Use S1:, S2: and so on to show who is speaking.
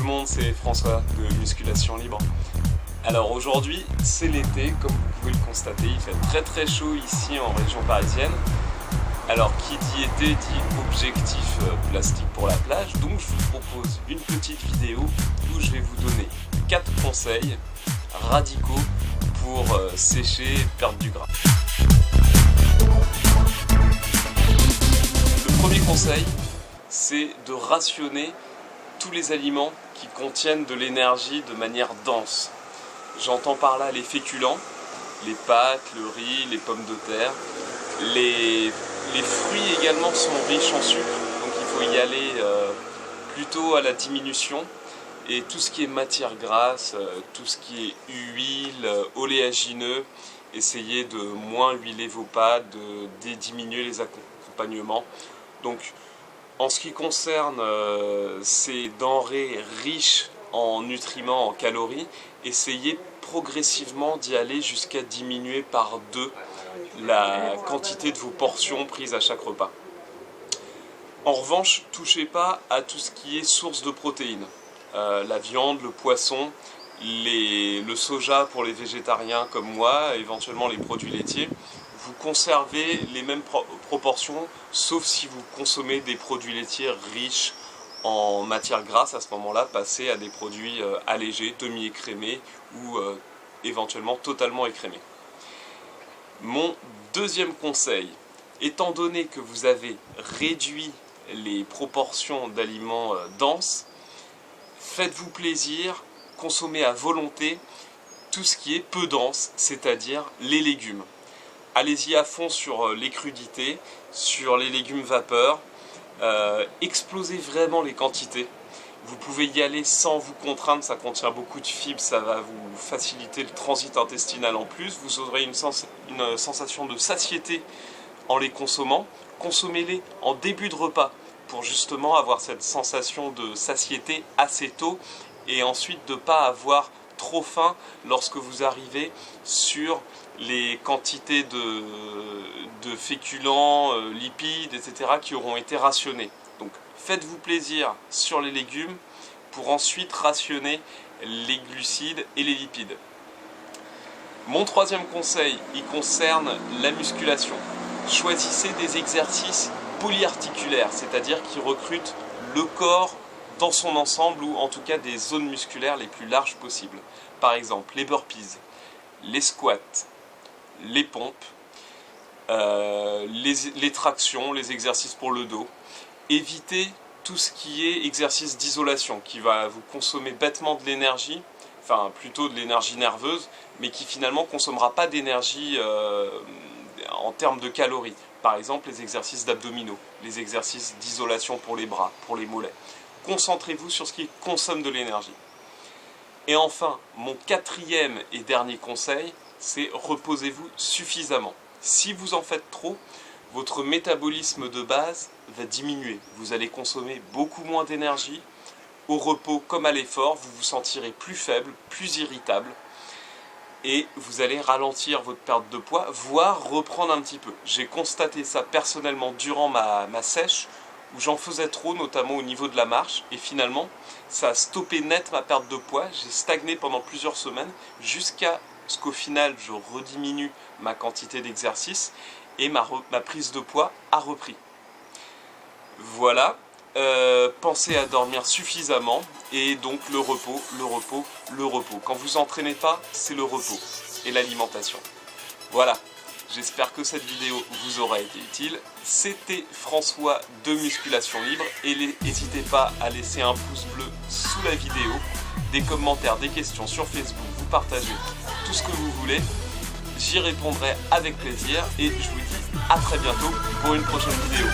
S1: monde, c'est François de Musculation Libre. Alors aujourd'hui, c'est l'été, comme vous pouvez le constater, il fait très très chaud ici en région parisienne. Alors qui dit été dit objectif plastique pour la plage, donc je vous propose une petite vidéo où je vais vous donner 4 conseils radicaux pour sécher et perdre du gras. Le premier conseil, c'est de rationner tous les aliments qui contiennent de l'énergie de manière dense. J'entends par là les féculents, les pâtes, le riz, les pommes de terre. Les fruits également sont riches en sucre, donc il faut y aller plutôt à la diminution. Et tout ce qui est matière grasse, tout ce qui est huile, oléagineux, essayez de moins huiler vos pâtes, de diminuer les accompagnements. Donc, en ce qui concerne ces denrées riches en nutriments, en calories, essayez progressivement d'y aller jusqu'à diminuer par 2 la quantité de vos portions prises à chaque repas. En revanche, touchez pas à tout ce qui est source de protéines. La viande, le poisson, le soja pour les végétariens comme moi, éventuellement les produits laitiers. Vous conservez les mêmes proportions, sauf si vous consommez des produits laitiers riches en matière grasse. À ce moment-là, passez à des produits allégés, demi-écrémés ou éventuellement totalement écrémés. Mon deuxième conseil, étant donné que vous avez réduit les proportions d'aliments denses, faites-vous plaisir, consommez à volonté tout ce qui est peu dense, c'est-à-dire les légumes. Allez-y à fond sur les crudités, sur les légumes vapeur, explosez vraiment les quantités. Vous pouvez y aller sans vous contraindre, ça contient beaucoup de fibres, ça va vous faciliter le transit intestinal en plus. Vous aurez une sensation de satiété en les consommant. Consommez-les en début de repas pour justement avoir cette sensation de satiété assez tôt et ensuite de ne pas avoir trop faim lorsque vous arrivez sur les quantités de féculents, lipides, etc. qui auront été rationnés. Donc faites-vous plaisir sur les légumes pour ensuite rationner les glucides et les lipides. Mon troisième conseil, il concerne la musculation. Choisissez des exercices polyarticulaires, c'est-à-dire qui recrutent le corps dans son ensemble ou en tout cas des zones musculaires les plus larges possibles. Par exemple, les burpees, les squats, les pompes, les tractions, les exercices pour le dos. Évitez tout ce qui est exercice d'isolation, qui va vous consommer bêtement de l'énergie, enfin plutôt de l'énergie nerveuse, mais qui finalement ne consommera pas d'énergie en termes de calories. Par exemple, les exercices d'abdominaux, les exercices d'isolation pour les bras, pour les mollets. Concentrez-vous sur ce qui consomme de l'énergie. Et enfin, mon quatrième et dernier conseil, c'est reposez-vous suffisamment. Si vous en faites trop, votre métabolisme de base va diminuer. Vous allez consommer beaucoup moins d'énergie. Au repos comme à l'effort, vous vous sentirez plus faible, plus irritable. Et vous allez ralentir votre perte de poids, voire reprendre un petit peu. J'ai constaté ça personnellement durant ma sèche, où j'en faisais trop, notamment au niveau de la marche. Et finalement, ça a stoppé net ma perte de poids. J'ai stagné pendant plusieurs semaines, jusqu'à ce qu'au final, je rediminue ma quantité d'exercice. Et ma prise de poids a repris. Voilà, pensez à dormir suffisamment et donc le repos, le repos, le repos. Quand vous entraînez pas, c'est le repos et l'alimentation. Voilà, j'espère que cette vidéo vous aura été utile. C'était François de Musculation Libre et n'hésitez pas à laisser un pouce bleu sous la vidéo, des commentaires, des questions sur Facebook, vous partagez tout ce que vous voulez. J'y répondrai avec plaisir et je vous dis à très bientôt pour une prochaine vidéo.